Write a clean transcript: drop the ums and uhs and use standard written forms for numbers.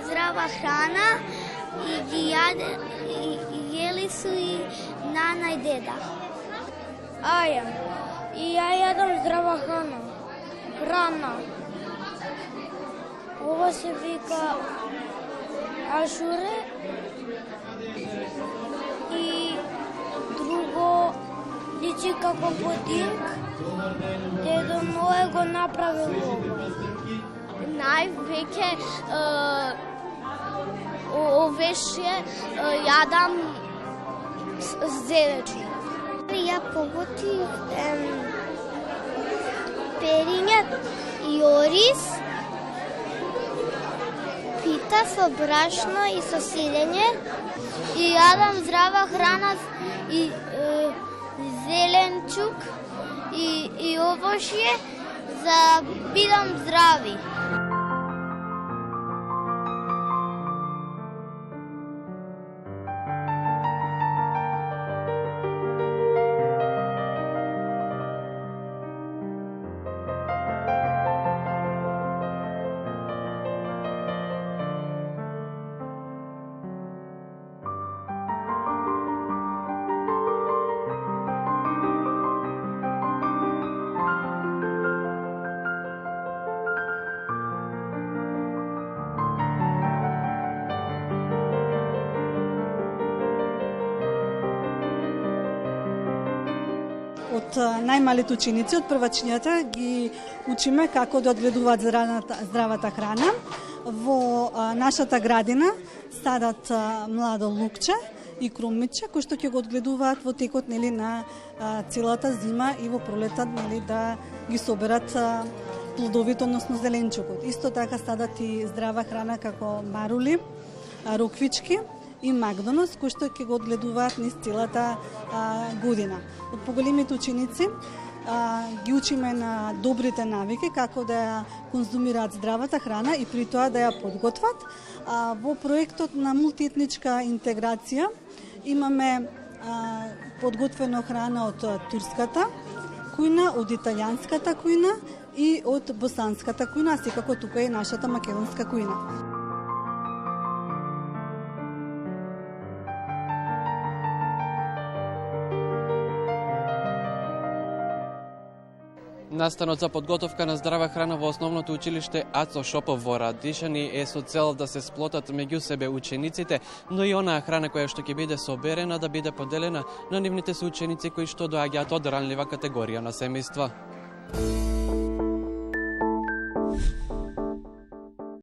здрава храна и ги јели су и нана и деда. Ајам. И ја јадам здрава храна. Ова се вика ашуре и друго личи како пудинг. Дедо мој го направил ова. Највеќе овеше јадам зелечи. Ја погодив периња и ориз, пита со брашно и со сирење и јадам здрава храна и зеленчук и овошје за бидам здрави. Од најмалите ученици, од првачњата, ги учиме како да одгледуваат здравата храна. Во нашата градина стадат младо лукче и крумиче, кои што ќе го одгледуваат во текот на целата зима и во пролетот да ги соберат плодовите, односно зеленчукот. Исто така стадат и здрава храна како марули, роквички и макдонос, кои што ќе го одгледуваат низ целата година. Од поголемите ученици ги учиме на добрите навики, како да ја конзумираат здравата храна и при тоа да ја подготват. Во проектот на мултиетничка интеграција имаме подготвено храна од турската кујна, од италијанската кујна и од босанската кујна, а секако тука е нашата македонска кујна. Настанот за подготовка на здрава храна во основното училиште Ацо Шопов во Радишани е со цел да се сплотат меѓу себе учениците, но и онаа храна која што ќе биде соберена да биде поделена на нивните соученици кои што доаѓаат од ранлива категорија на семејства.